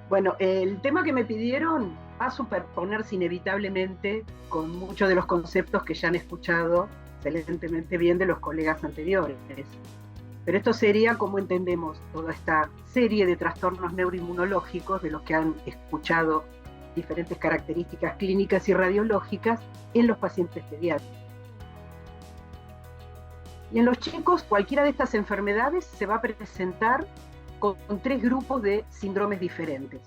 Bueno, el tema que me pidieron va a superponerse inevitablemente con muchos de los conceptos que ya han escuchado excelentemente bien de los colegas anteriores. Pero esto sería cómo entendemos toda esta serie de trastornos neuroinmunológicos de los que han escuchado diferentes características clínicas y radiológicas en los pacientes pediátricos. Y en los chicos, cualquiera de estas enfermedades se va a presentar con tres grupos de síndromes diferentes.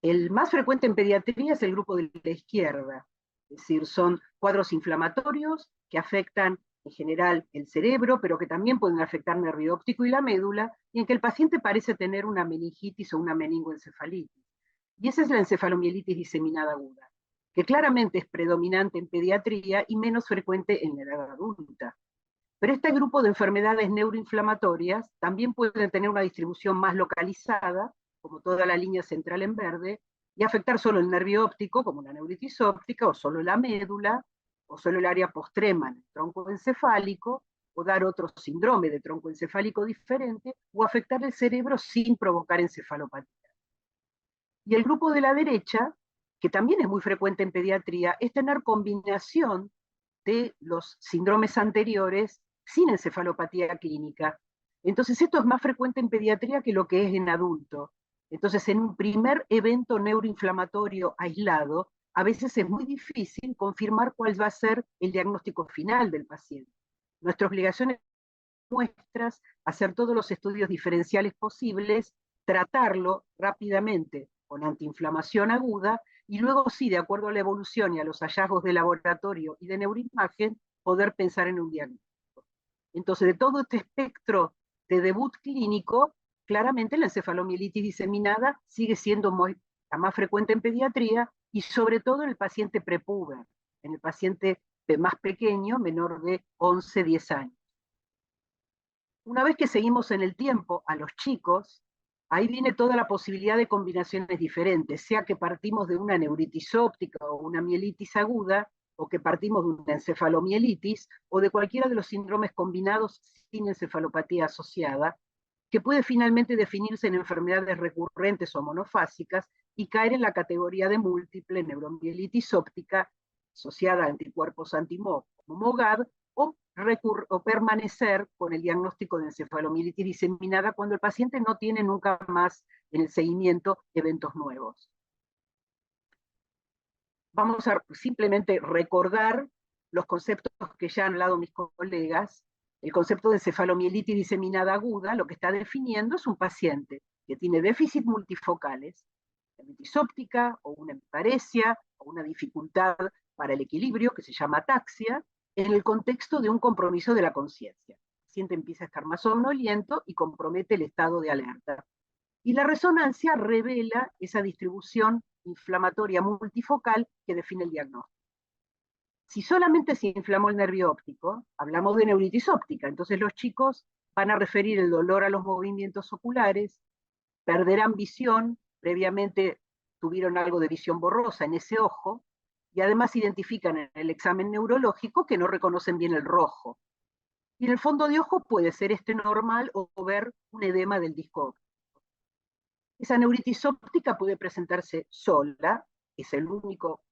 El más frecuente en pediatría es el grupo de la izquierda, es decir, son cuadros inflamatorios que afectan en general el cerebro, pero que también pueden afectar el nervio óptico y la médula, y en que el paciente parece tener una meningitis o una meningoencefalitis. Y esa es la encefalomielitis diseminada aguda, que claramente es predominante en pediatría y menos frecuente en la edad adulta. Pero este grupo de enfermedades neuroinflamatorias también pueden tener una distribución más localizada, como toda la línea central en verde, y afectar solo el nervio óptico, como la neuritis óptica, o solo la médula, o solo el área postrema en el tronco encefálico, o dar otro síndrome de tronco encefálico diferente, o afectar el cerebro sin provocar encefalopatía. Y el grupo de la derecha, que también es muy frecuente en pediatría, es tener combinación de los síndromes anteriores sin encefalopatía clínica. Entonces, esto es más frecuente en pediatría que lo que es en adulto. Entonces, en un primer evento neuroinflamatorio aislado, a veces es muy difícil confirmar cuál va a ser el diagnóstico final del paciente. Nuestra obligación es muestras, hacer todos los estudios diferenciales posibles, tratarlo rápidamente con antiinflamación aguda y luego sí, de acuerdo a la evolución y a los hallazgos de laboratorio y de neuroimagen, poder pensar en un diagnóstico. Entonces, de todo este espectro de debut clínico, claramente la encefalomielitis diseminada sigue siendo la más frecuente en pediatría y sobre todo en el paciente prepuber, en el paciente más pequeño, menor de 11, 10 años. Una vez que seguimos en el tiempo a los chicos, ahí viene toda la posibilidad de combinaciones diferentes, sea que partimos de una neuritis óptica o una mielitis aguda, o que partimos de una encefalomielitis, o de cualquiera de los síndromes combinados sin encefalopatía asociada, que puede finalmente definirse en enfermedades recurrentes o monofásicas y caer en la categoría de múltiple neuromielitis óptica asociada a anticuerpos anti-MOG, como MOGAD, o permanecer con el diagnóstico de encefalomielitis diseminada cuando el paciente no tiene nunca más en el seguimiento eventos nuevos. Vamos a simplemente recordar los conceptos que ya han hablado mis colegas. El concepto de encefalomielitis diseminada aguda lo que está definiendo es un paciente que tiene déficit multifocales, neuritis óptica o una hemiparesia o una dificultad para el equilibrio que se llama ataxia, en el contexto de un compromiso de la conciencia. El paciente empieza a estar más somnoliento y compromete el estado de alerta. Y la resonancia revela esa distribución inflamatoria multifocal que define el diagnóstico. Si solamente se inflamó el nervio óptico, hablamos de neuritis óptica, entonces los chicos van a referir el dolor a los movimientos oculares, perderán visión, previamente tuvieron algo de visión borrosa en ese ojo, y además identifican en el examen neurológico que no reconocen bien el rojo. Y en el fondo de ojo puede ser este normal o ver un edema del disco óptico. Esa neuritis óptica puede presentarse sola, es el único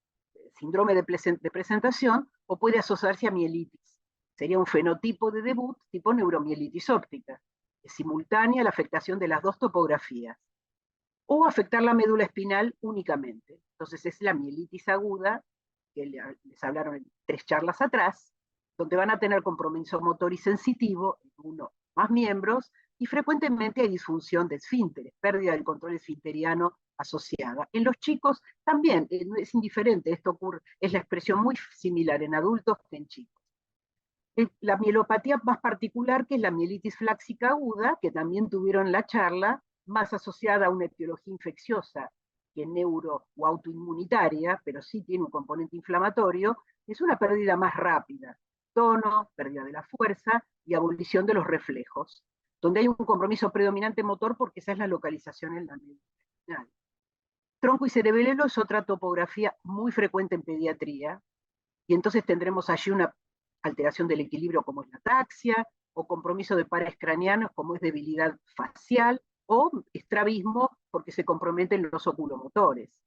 síndrome de presentación, o puede asociarse a mielitis. Sería un fenotipo de debut tipo neuromielitis óptica. Es simultánea la afectación de las dos topografías. O afectar la médula espinal únicamente. Entonces es la mielitis aguda, que les hablaron en 3 charlas atrás, donde van a tener compromiso motor y sensitivo en uno más miembros, y frecuentemente hay disfunción de esfínteres, pérdida del control esfinteriano asociada. En los chicos también es indiferente, esto ocurre, es la expresión muy similar en adultos que en chicos. La mielopatía más particular, que es la mielitis flácica aguda, que también tuvieron la charla, más asociada a una etiología infecciosa que neuro o autoinmunitaria, pero sí tiene un componente inflamatorio, es una pérdida más rápida, tono, pérdida de la fuerza y abolición de los reflejos, donde hay un compromiso predominante motor porque esa es la localización en la médula. Tronco y cerebelo es otra topografía muy frecuente en pediatría, y entonces tendremos allí una alteración del equilibrio como es la ataxia, o compromiso de pares craneanos como es debilidad facial, o estrabismo porque se comprometen los oculomotores.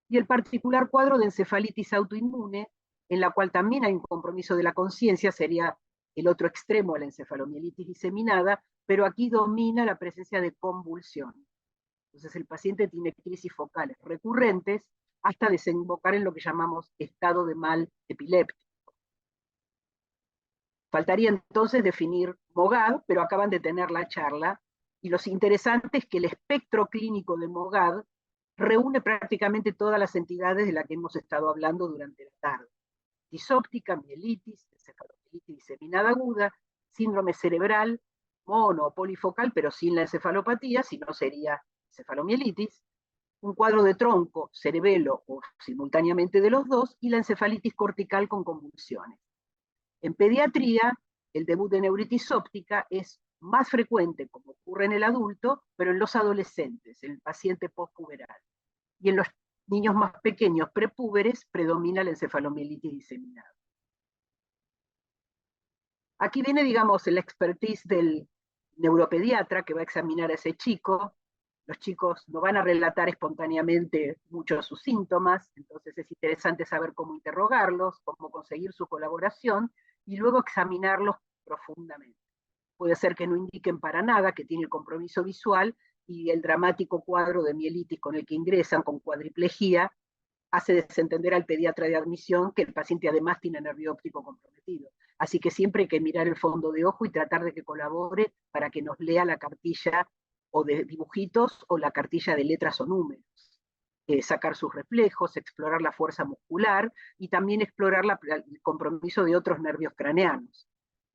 Y el particular cuadro de encefalitis autoinmune, en la cual también hay un compromiso de la conciencia, sería el otro extremo de la encefalomielitis diseminada, pero aquí domina la presencia de convulsiones. Entonces el paciente tiene crisis focales recurrentes hasta desembocar en lo que llamamos estado de mal epiléptico. Faltaría entonces definir MOGAD, pero acaban de tener la charla, y lo interesante es que el espectro clínico de MOGAD reúne prácticamente todas las entidades de las que hemos estado hablando durante la tarde. Disóptica, mielitis, encefalomielitis diseminada aguda, síndrome cerebral, mono o polifocal, pero sin la encefalopatía, si no sería encefalomielitis, un cuadro de tronco, cerebelo o simultáneamente de los dos, y la encefalitis cortical con convulsiones. En pediatría, el debut de neuritis óptica es más frecuente, como ocurre en el adulto, pero en los adolescentes, en el paciente postpuberal. Y en los niños más pequeños, prepúberes, predomina la encefalomielitis diseminada. Aquí viene, digamos, la expertise del neuropediatra que va a examinar a ese chico. Los chicos no van a relatar espontáneamente muchos de sus síntomas, entonces es interesante saber cómo interrogarlos, cómo conseguir su colaboración y luego examinarlos profundamente. Puede ser que no indiquen para nada, que tiene el compromiso visual y el dramático cuadro de mielitis con el que ingresan con cuadriplejía hace desentender al pediatra de admisión que el paciente además tiene nervio óptico comprometido. Así que siempre hay que mirar el fondo de ojo y tratar de que colabore para que nos lea la cartilla o de dibujitos o la cartilla de letras o números. Sacar sus reflejos, explorar la fuerza muscular y también explorar el compromiso de otros nervios craneanos.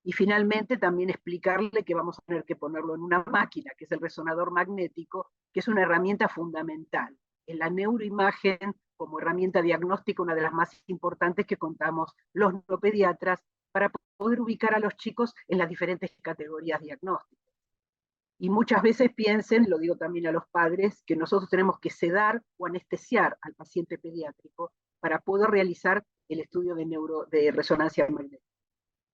Y finalmente también explicarle que vamos a tener que ponerlo en una máquina, que es el resonador magnético, que es una herramienta fundamental en la neuroimagen como herramienta diagnóstica, una de las más importantes que contamos los neuropediatras para poder ubicar a los chicos en las diferentes categorías diagnósticas. Y muchas veces piensen, lo digo también a los padres, que nosotros tenemos que sedar o anestesiar al paciente pediátrico para poder realizar el estudio de resonancia magnética.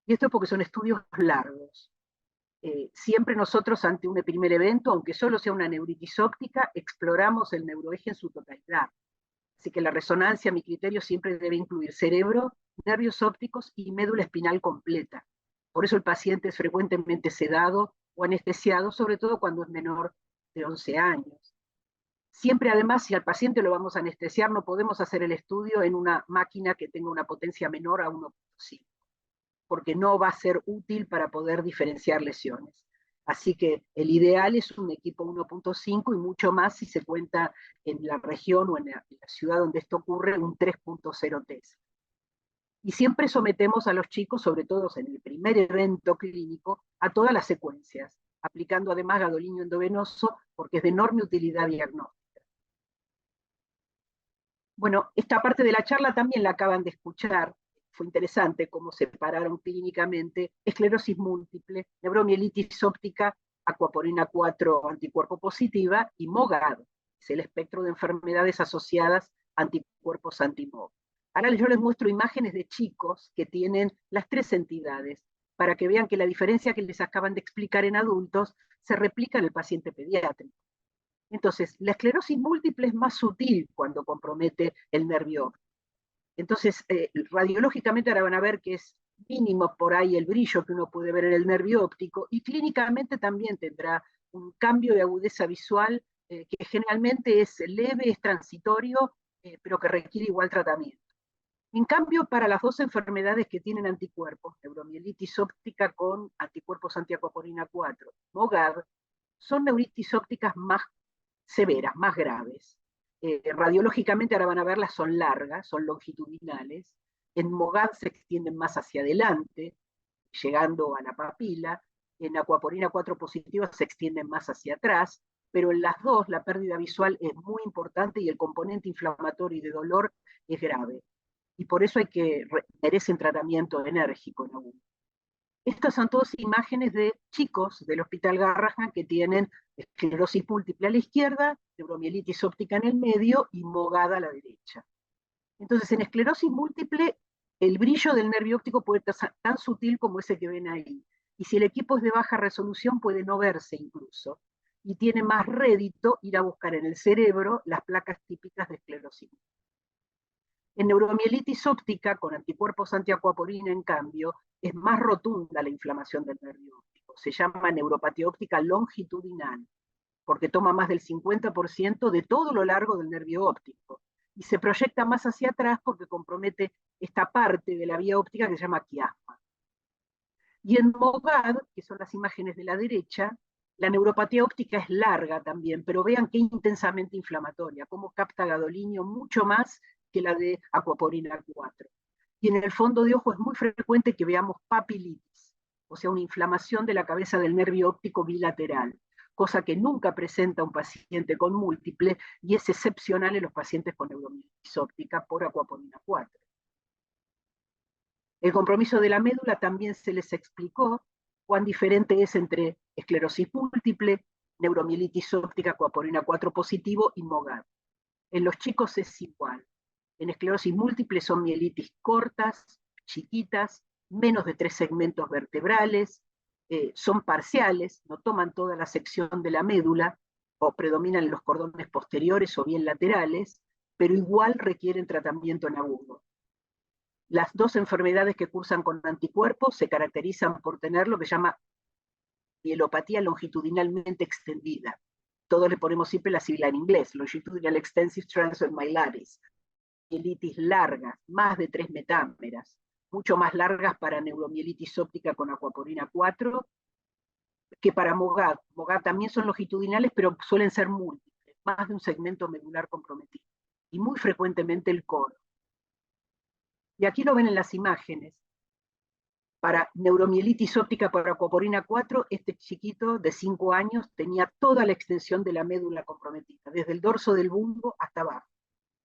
Y esto es porque son estudios largos. Siempre nosotros ante un primer evento, aunque solo sea una neuritis óptica, exploramos el neuroeje en su totalidad. Así que la resonancia, a mi criterio, siempre debe incluir cerebro, nervios ópticos y médula espinal completa. Por eso el paciente es frecuentemente sedado o anestesiado, sobre todo cuando es menor de 11 años. Siempre, además, si al paciente lo vamos a anestesiar, no podemos hacer el estudio en una máquina que tenga una potencia menor a 1.5, porque no va a ser útil para poder diferenciar lesiones. Así que el ideal es un equipo 1.5 y mucho más si se cuenta en la región o en la ciudad donde esto ocurre, un 3.0 Tesla. Y siempre sometemos a los chicos, sobre todo en el primer evento clínico, a todas las secuencias, aplicando además gadolinio endovenoso porque es de enorme utilidad diagnóstica. Bueno, esta parte de la charla también la acaban de escuchar. Fue interesante cómo separaron clínicamente esclerosis múltiple, neuromielitis óptica, aquaporina 4 anticuerpo positiva y MOGAD, es el espectro de enfermedades asociadas a anticuerpos anti-MOG. Ahora yo les muestro imágenes de chicos que tienen las tres entidades, para que vean que la diferencia que les acaban de explicar en adultos se replica en el paciente pediátrico. Entonces, la esclerosis múltiple es más sutil cuando compromete el nervio óptico. Entonces, radiológicamente ahora van a ver que es mínimo por ahí el brillo que uno puede ver en el nervio óptico, y clínicamente también tendrá un cambio de agudeza visual que generalmente es leve, es transitorio, pero que requiere igual tratamiento. En cambio, para las dos enfermedades que tienen anticuerpos, neuromielitis óptica con anticuerpos antiaquaporina 4, MOGAD, son neuritis ópticas más severas, más graves. Radiológicamente ahora van a verlas, son largas, son longitudinales. En MOGAD se extienden más hacia adelante, llegando a la papila. En acuaporina 4 positiva se extienden más hacia atrás, pero en las dos la pérdida visual es muy importante y el componente inflamatorio y de dolor es grave. Y por eso merecen tratamiento enérgico en agudo. Estas son todas imágenes de chicos del Hospital Garrahan que tienen esclerosis múltiple a la izquierda, neuromielitis óptica en el medio y MOGAD a la derecha. Entonces, en esclerosis múltiple, el brillo del nervio óptico puede ser tan sutil como ese que ven ahí. Y si el equipo es de baja resolución, puede no verse incluso. y tiene más rédito ir a buscar en el cerebro las placas típicas de esclerosis. En neuromielitis óptica, con anticuerpos antiacuaporina, en cambio, es más rotunda la inflamación del nervio óptico. Se llama neuropatía óptica longitudinal, porque toma más del 50% de todo lo largo del nervio óptico. Y se proyecta más hacia atrás porque compromete esta parte de la vía óptica que se llama quiasma. Y en MOGAD, que son las imágenes de la derecha, la neuropatía óptica es larga también, pero vean qué intensamente inflamatoria, cómo capta gadolinio mucho más que la de acuaporina 4. Y en el fondo de ojo es muy frecuente que veamos papilitis, o sea, una inflamación de la cabeza del nervio óptico bilateral, cosa que nunca presenta un paciente con múltiple y es excepcional en los pacientes con neuromielitis óptica por acuaporina 4. El compromiso de la médula también se les explicó cuán diferente es entre esclerosis múltiple, neuromielitis óptica, acuaporina 4 positivo y MOGAD. En los chicos es igual. En esclerosis múltiple son mielitis cortas, chiquitas, menos de 3 segmentos vertebrales, son parciales, no toman toda la sección de la médula, o predominan los cordones posteriores o bien laterales, pero igual requieren tratamiento en agudo. Las dos enfermedades que cursan con anticuerpos se caracterizan por tener lo que se llama mielopatía longitudinalmente extendida. Todos le ponemos siempre la sigla en inglés, longitudinal extensive transient myelitis. Mielitis largas, más de 3 metámeras, mucho más largas para neuromielitis óptica con acuaporina 4 que para MOGAD. MOGAD también son longitudinales, pero suelen ser múltiples, más de un segmento medular comprometido, y muy frecuentemente el cono. Y aquí lo ven en las imágenes. Para neuromielitis óptica por acuaporina 4, este chiquito de 5 años tenía toda la extensión de la médula comprometida, desde el dorso del bulbo hasta abajo.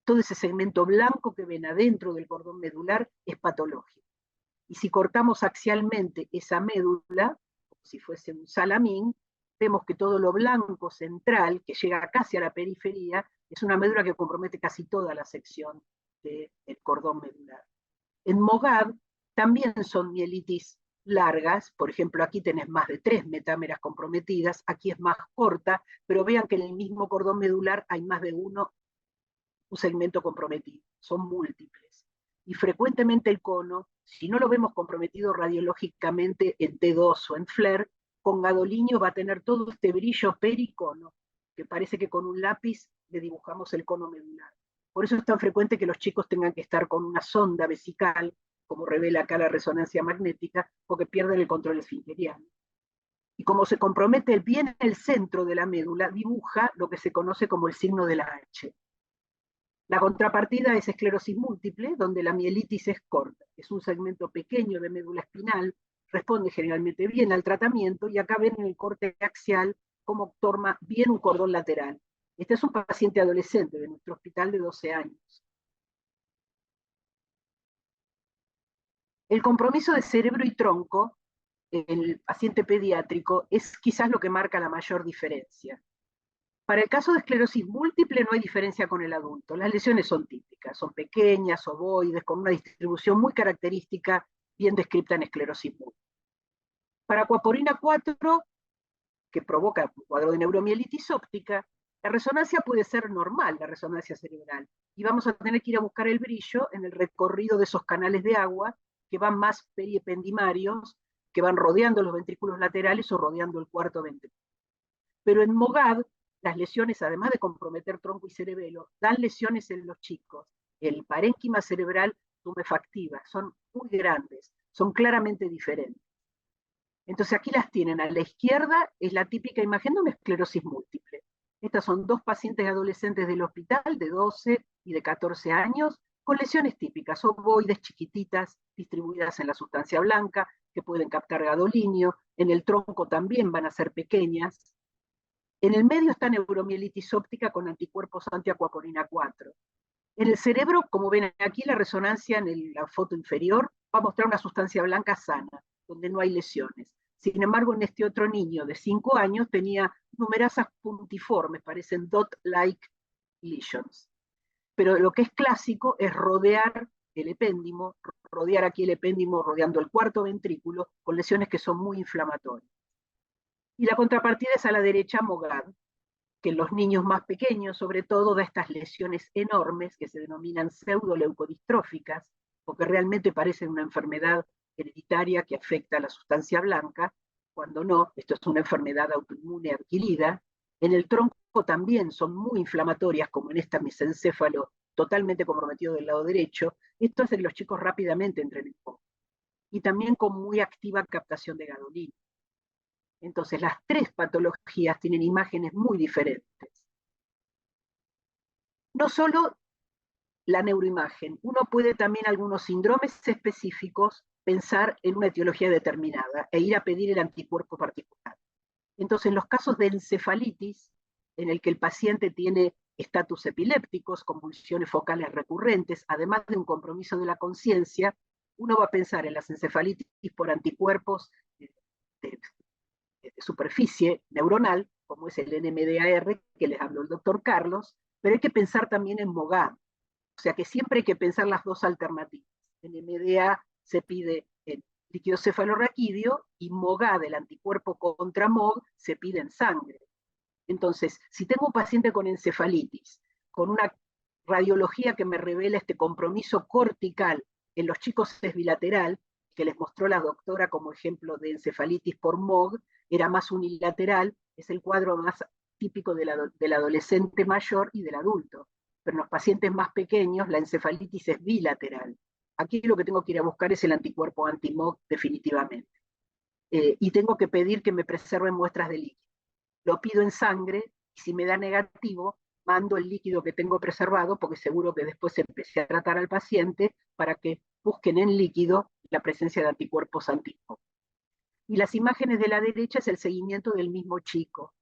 Todo ese segmento blanco que ven adentro del cordón medular es patológico. Y si cortamos axialmente esa médula, como si fuese un salamín, vemos que todo lo blanco central, que llega casi a la periferia, es una médula que compromete casi toda la sección del cordón medular. En MOGAD también son mielitis largas, por ejemplo, aquí tenés más de 3 metámeras comprometidas, aquí es más corta, pero vean que en el mismo cordón medular hay más de un segmento comprometido, son múltiples. Y frecuentemente el cono, si no lo vemos comprometido radiológicamente en T2 o en FLAIR, con gadolinio va a tener todo este brillo pericono, que parece que con un lápiz le dibujamos el cono medular. Por eso es tan frecuente que los chicos tengan que estar con una sonda vesical, como revela acá la resonancia magnética, porque pierden el control esfinteriano. Y como se compromete bien el centro de la médula, dibuja lo que se conoce como el signo de la H. La contrapartida es esclerosis múltiple, donde la mielitis es corta. Es un segmento pequeño de médula espinal, responde generalmente bien al tratamiento, y acá ven en el corte axial cómo toma bien un cordón lateral. Este es un paciente adolescente de nuestro hospital de 12 años. El compromiso de cerebro y tronco en el paciente pediátrico es quizás lo que marca la mayor diferencia. Para el caso de esclerosis múltiple no hay diferencia con el adulto. Las lesiones son típicas, son pequeñas, ovoides, con una distribución muy característica, bien descrita en esclerosis múltiple. Para acuaporina 4, que provoca un cuadro de neuromielitis óptica, la resonancia puede ser normal, la resonancia cerebral, y vamos a tener que ir a buscar el brillo en el recorrido de esos canales de agua que van más periependimarios, que van rodeando los ventrículos laterales o rodeando el cuarto ventrículo. Pero en MOGAD, las lesiones, además de comprometer tronco y cerebelo, dan lesiones en los chicos. El parénquima cerebral tumefactiva, son muy grandes, son claramente diferentes. Entonces aquí las tienen. A la izquierda es la típica imagen de una esclerosis múltiple. Estas son dos pacientes adolescentes del hospital de 12 y de 14 años con lesiones típicas, ovoides chiquititas distribuidas en la sustancia blanca que pueden captar gadolinio. En el tronco también van a ser pequeñas. En el medio está neuromielitis óptica con anticuerpos antiacuaporina 4. En el cerebro, como ven aquí, la resonancia en la foto inferior va a mostrar una sustancia blanca sana, donde no hay lesiones. Sin embargo, en este otro niño de 5 años tenía numerosas puntiformes, parecen dot-like lesions. Pero lo que es clásico es rodear el epéndimo, rodear aquí el epéndimo rodeando el cuarto ventrículo, con lesiones que son muy inflamatorias. Y la contrapartida es a la derecha MOGAD, que en los niños más pequeños, sobre todo, da estas lesiones enormes que se denominan pseudoleucodistróficas, porque realmente parecen una enfermedad hereditaria que afecta a la sustancia blanca, cuando no, esto es una enfermedad autoinmune adquirida. En el tronco también son muy inflamatorias, como en esta mesencéfalo totalmente comprometido del lado derecho. Esto hace que los chicos rápidamente entren en coma. Y también con muy activa captación de gadolina. Entonces, las tres patologías tienen imágenes muy diferentes. No solo la neuroimagen, uno puede también algunos síndromes específicos pensar en una etiología determinada e ir a pedir el anticuerpo particular. Entonces, en los casos de encefalitis, en el que el paciente tiene estatus epilépticos, convulsiones focales recurrentes, además de un compromiso de la conciencia, uno va a pensar en las encefalitis por anticuerpos de superficie neuronal, como es el NMDAR, que les habló el doctor Carlos, pero hay que pensar también en MOGAD. O sea que siempre hay que pensar las dos alternativas. NMDA se pide en líquido cefalorraquídeo y MOGAD, el anticuerpo contra MOG, se pide en sangre. Entonces, si tengo un paciente con encefalitis, con una radiología que me revela este compromiso cortical, en los chicos es bilateral, que les mostró la doctora como ejemplo de encefalitis por MOG, era más unilateral, es el cuadro más típico del adolescente mayor y del adulto. Pero en los pacientes más pequeños la encefalitis es bilateral. Aquí lo que tengo que ir a buscar es el anticuerpo anti-MOG definitivamente. Y tengo que pedir que me preserven muestras de líquido. Lo pido en sangre y si me da negativo, mando el líquido que tengo preservado, porque seguro que después empecé a tratar al paciente para que busquen en líquido la presencia de anticuerpos anti-MOG. Y las imágenes de la derecha es el seguimiento del mismo chico,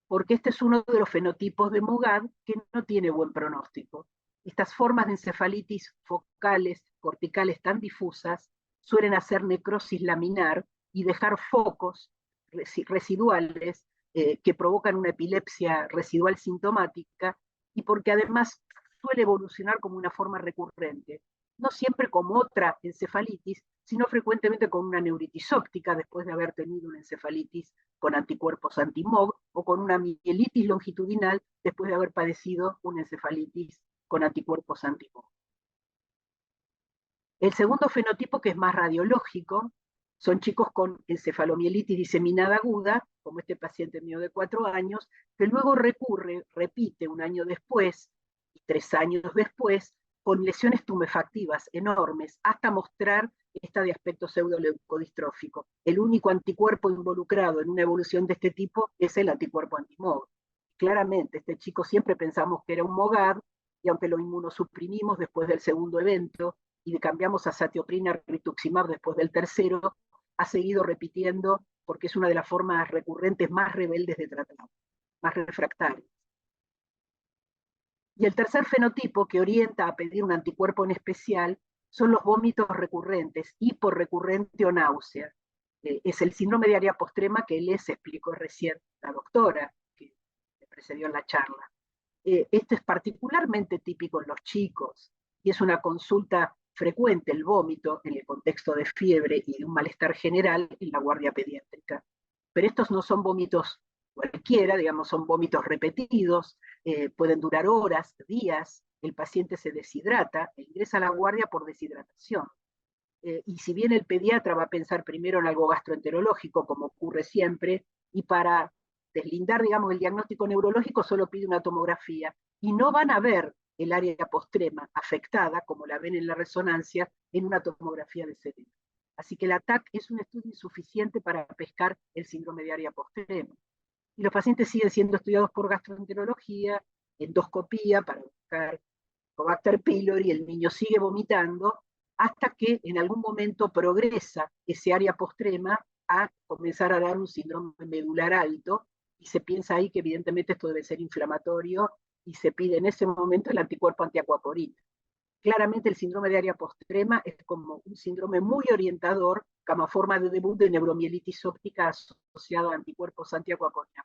porque este es uno de los fenotipos de MOGAD que no tiene buen pronóstico. Estas formas de encefalitis focales, corticales tan difusas, suelen hacer necrosis laminar y dejar focos residuales que provocan una epilepsia residual sintomática, y porque además suele evolucionar como una forma recurrente, no siempre como otra encefalitis, sino frecuentemente con una neuritis óptica después de haber tenido una encefalitis con anticuerpos anti-MOG o con una mielitis longitudinal después de haber padecido una encefalitis con anticuerpos anti-MOG. El segundo fenotipo, que es más radiológico, son chicos con encefalomielitis diseminada aguda, como este paciente mío de 4 años, que luego repite un año después y 3 años después, con lesiones tumefactivas enormes, hasta mostrar esta de aspecto pseudoleucodistrófico. El único anticuerpo involucrado en una evolución de este tipo es el anticuerpo anti-MOG. Claramente, este chico siempre pensamos que era un MOGAD, y aunque lo inmunosuprimimos después del segundo evento, y cambiamos a satioprina rituximab después del tercero, ha seguido repitiendo porque es una de las formas recurrentes más rebeldes de tratado, más refractarias. Y el tercer fenotipo que orienta a pedir un anticuerpo en especial son los vómitos recurrentes, hiporrecurrente o náusea. Es el síndrome de área postrema que les explicó recién la doctora que me precedió en la charla. Esto es particularmente típico en los chicos y es una consulta frecuente el vómito en el contexto de fiebre y de un malestar general en la guardia pediátrica. Pero estos no son vómitos cualquiera, digamos, son vómitos repetidos, pueden durar horas, días, el paciente se deshidrata e ingresa a la guardia por deshidratación. Y si bien el pediatra va a pensar primero en algo gastroenterológico, como ocurre siempre, y para deslindar, digamos, el diagnóstico neurológico solo pide una tomografía, y no van a ver el área postrema afectada, como la ven en la resonancia, en una tomografía de cerebro. Así que el ATAC es un estudio insuficiente para pescar el síndrome de área postrema. Y los pacientes siguen siendo estudiados por gastroenterología, endoscopía para buscar Helicobacter pylori, el niño sigue vomitando, hasta que en algún momento progresa ese área postrema a comenzar a dar un síndrome medular alto, y se piensa ahí que evidentemente esto debe ser inflamatorio, y se pide en ese momento el anticuerpo antiacuaporina. Claramente el síndrome de área postrema es como un síndrome muy orientador, como forma de debut de neuromielitis óptica asociada a anticuerpos antiacuaporina.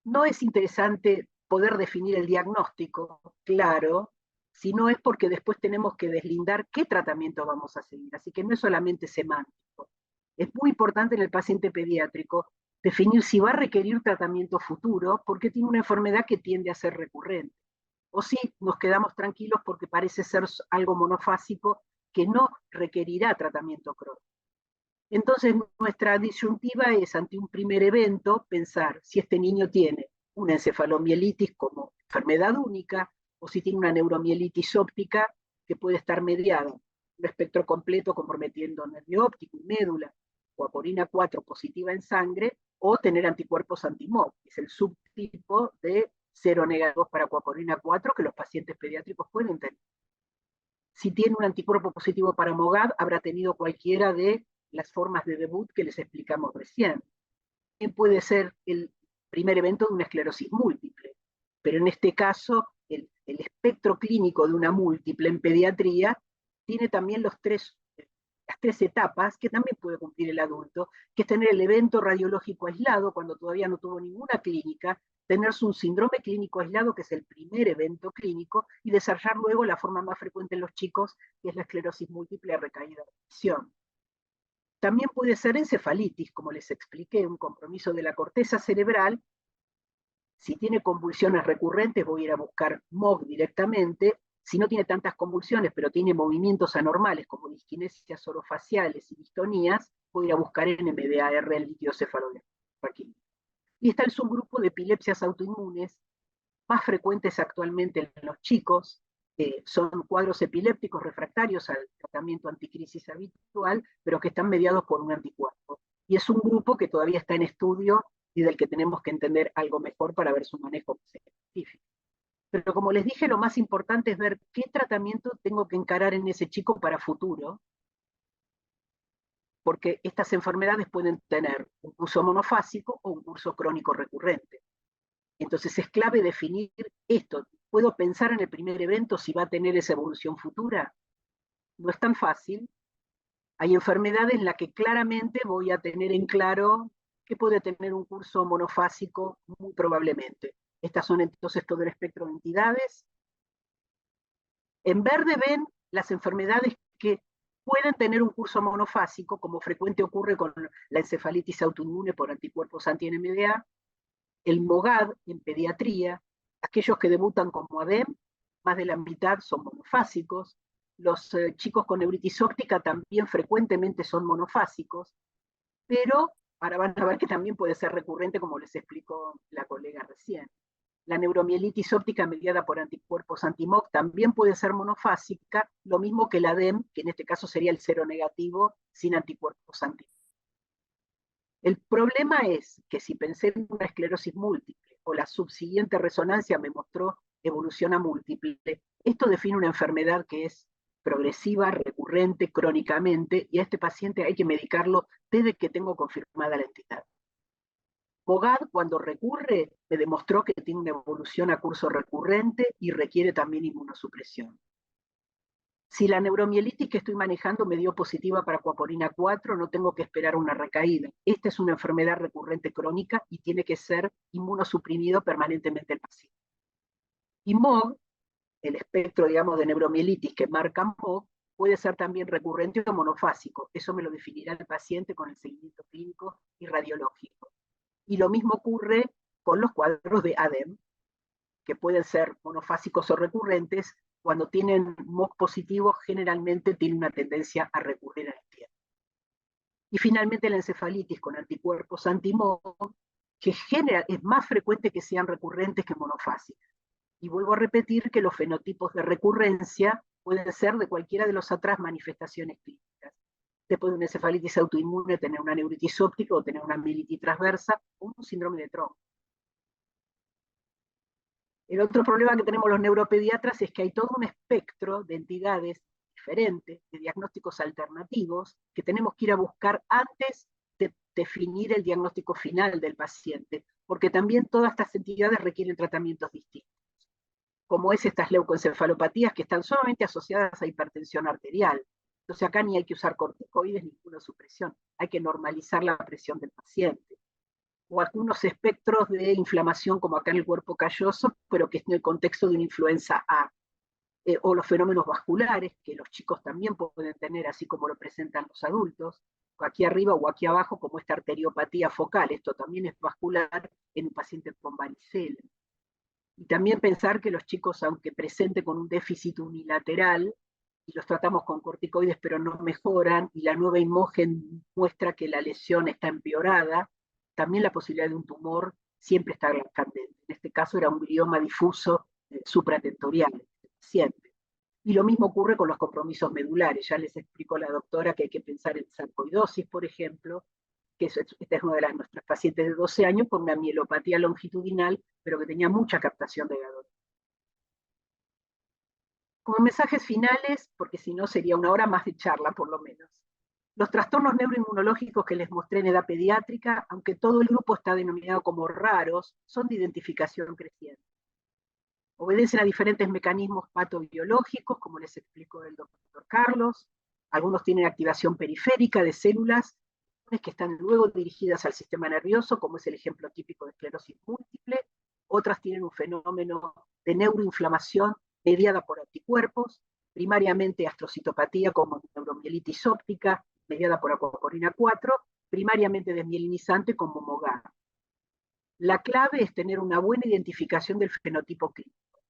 No es interesante poder definir el diagnóstico, claro, si no es porque después tenemos que deslindar qué tratamiento vamos a seguir. Así que no es solamente semántico. Es muy importante en el paciente pediátrico definir si va a requerir tratamiento futuro porque tiene una enfermedad que tiende a ser recurrente. O si nos quedamos tranquilos porque parece ser algo monofásico que no requerirá tratamiento crónico. Entonces, nuestra disyuntiva es, ante un primer evento, pensar si este niño tiene una encefalomielitis como enfermedad única o si tiene una neuromielitis óptica que puede estar mediada, un espectro completo comprometiendo nervio óptico y médula, o aporina 4 positiva en sangre, o tener anticuerpos anti-MOG, que es el subtipo de seronegativos para coaporina 4 que los pacientes pediátricos pueden tener. Si tiene un anticuerpo positivo para MOGAD, habrá tenido cualquiera de las formas de debut que les explicamos recién. También puede ser el primer evento de una esclerosis múltiple, pero en este caso el espectro clínico de una múltiple en pediatría tiene también las tres etapas que también puede cumplir el adulto, que es tener el evento radiológico aislado cuando todavía no tuvo ninguna clínica, tener un síndrome clínico aislado, que es el primer evento clínico, y desarrollar luego la forma más frecuente en los chicos, que es la esclerosis múltiple recaída de presión. También puede ser encefalitis, como les expliqué, un compromiso de la corteza cerebral. Si tiene convulsiones recurrentes, voy a ir a buscar MOG directamente. Si no tiene tantas convulsiones, pero tiene movimientos anormales como disquinesias orofaciales y distonías, voy a ir a buscar NMDAR en líquido cefalorraquídeo. Y está el subgrupo de epilepsias autoinmunes, más frecuentes actualmente en los chicos. Son cuadros epilépticos refractarios al tratamiento anticrisis habitual, pero que están mediados por un anticuerpo. Y es un grupo que todavía está en estudio y del que tenemos que entender algo mejor para ver su manejo científico. Pero como les dije, lo más importante es ver qué tratamiento tengo que encarar en ese chico para futuro, porque estas enfermedades pueden tener un curso monofásico o un curso crónico recurrente. Entonces es clave definir esto. ¿Puedo pensar en el primer evento si va a tener esa evolución futura? No es tan fácil. Hay enfermedades en las que claramente voy a tener en claro que puede tener un curso monofásico muy probablemente. Estas son entonces todo el espectro de entidades. En verde ven las enfermedades que pueden tener un curso monofásico, como frecuente ocurre con la encefalitis autoinmune por anticuerpos anti-NMDA, el MOGAD en pediatría, aquellos que debutan como ADEM, más de la mitad son monofásicos, los chicos con neuritis óptica también frecuentemente son monofásicos, pero ahora van a ver que también puede ser recurrente, como les explicó la colega recién. La neuromielitis óptica mediada por anticuerpos anti-MOG también puede ser monofásica, lo mismo que la ADEM, que en este caso sería el seronegativo sin anticuerpos anti-MOG. El problema es que si pensé en una esclerosis múltiple o la subsiguiente resonancia me mostró evolución a múltiple, esto define una enfermedad que es progresiva, recurrente, crónicamente, y a este paciente hay que medicarlo desde que tengo confirmada la entidad. MOGAD, cuando recurre, me demostró que tiene una evolución a curso recurrente y requiere también inmunosupresión. Si la neuromielitis que estoy manejando me dio positiva para coaporina 4, no tengo que esperar una recaída. Esta es una enfermedad recurrente crónica y tiene que ser inmunosuprimido permanentemente el paciente. Y MOG, el espectro, digamos, de neuromielitis que marca MOG, puede ser también recurrente o monofásico. Eso me lo definirá el paciente con el seguimiento clínico y radiológico. Y lo mismo ocurre con los cuadros de ADEM, que pueden ser monofásicos o recurrentes. Cuando tienen MOG positivo, generalmente tienen una tendencia a recurrir al tiempo. Y finalmente la encefalitis con anticuerpos anti-MOG, que es más frecuente que sean recurrentes que monofásicas. Y vuelvo a repetir que los fenotipos de recurrencia pueden ser de cualquiera de las otras manifestaciones clínicas. Después de una encefalitis autoinmune, tener una neuritis óptica o tener una mielitis transversa o un síndrome de tronco. El otro problema que tenemos los neuropediatras es que hay todo un espectro de entidades diferentes, de diagnósticos alternativos, que tenemos que ir a buscar antes de definir el diagnóstico final del paciente, porque también todas estas entidades requieren tratamientos distintos, como es estas leucoencefalopatías que están solamente asociadas a hipertensión arterial. Entonces acá ni hay que usar corticoides ni ninguna supresión, hay que normalizar la presión del paciente. O algunos espectros de inflamación, como acá en el cuerpo calloso, pero que es en el contexto de una influenza A. O los fenómenos vasculares, que los chicos también pueden tener, así como lo presentan los adultos. aquí arriba o aquí abajo, como esta arteriopatía focal. Esto también es vascular en un paciente con varicela. Y también pensar que los chicos, aunque presenten con un déficit unilateral, y los tratamos con corticoides pero no mejoran, y la nueva imagen muestra que la lesión está empeorada, también la posibilidad de un tumor siempre está candente. En este caso era un glioma difuso supratentorial del paciente. Y lo mismo ocurre con los compromisos medulares. Ya les explicó la doctora que hay que pensar en sarcoidosis, por ejemplo, que esta es una de nuestras pacientes de 12 años con una mielopatía longitudinal, pero que tenía mucha captación de gadones. Como mensajes finales, porque si no sería una hora más de charla por lo menos. Los trastornos neuroinmunológicos que les mostré en edad pediátrica, aunque todo el grupo está denominado como raros, son de identificación creciente. Obedecen a diferentes mecanismos patobiológicos, como les explicó el doctor Carlos. Algunos tienen activación periférica de células que están luego dirigidas al sistema nervioso, como es el ejemplo típico de esclerosis múltiple. Otras tienen un fenómeno de neuroinflamación mediada por anticuerpos, primariamente astrocitopatía como neuromielitis óptica, mediada por acuaporina 4, primariamente desmielinizante como MOGAR. La clave es tener una buena identificación del fenotipo clínico,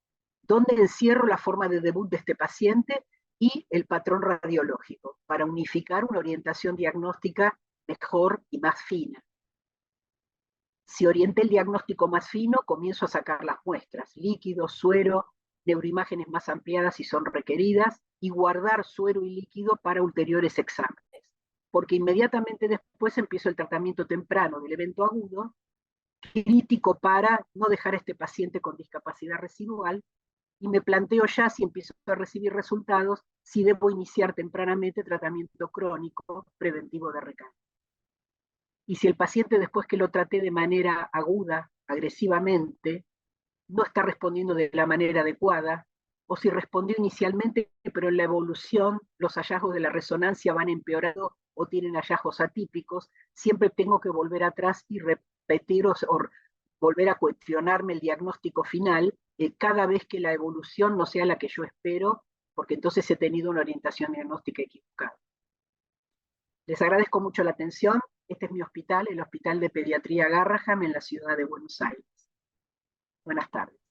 dónde encierro la forma de debut de este paciente y el patrón radiológico, para unificar una orientación diagnóstica mejor y más fina. Si orienté el diagnóstico más fino, comienzo a sacar las muestras, líquido, suero, neuroimágenes más ampliadas si son requeridas, y guardar suero y líquido para ulteriores exámenes, porque inmediatamente después empiezo el tratamiento temprano del evento agudo, crítico para no dejar a este paciente con discapacidad residual, y me planteo ya, si empiezo a recibir resultados, si debo iniciar tempranamente tratamiento crónico preventivo de recaída. Y si el paciente, después que lo traté de manera aguda, agresivamente, no está respondiendo de la manera adecuada, o si respondió inicialmente, pero en la evolución los hallazgos de la resonancia van empeorando o tienen hallazgos atípicos, siempre tengo que volver atrás y repetir o volver a cuestionarme el diagnóstico final cada vez que la evolución no sea la que yo espero, porque entonces he tenido una orientación diagnóstica equivocada. Les agradezco mucho la atención. Este es mi hospital, el Hospital de Pediatría Garraham en la ciudad de Buenos Aires. Buenas tardes.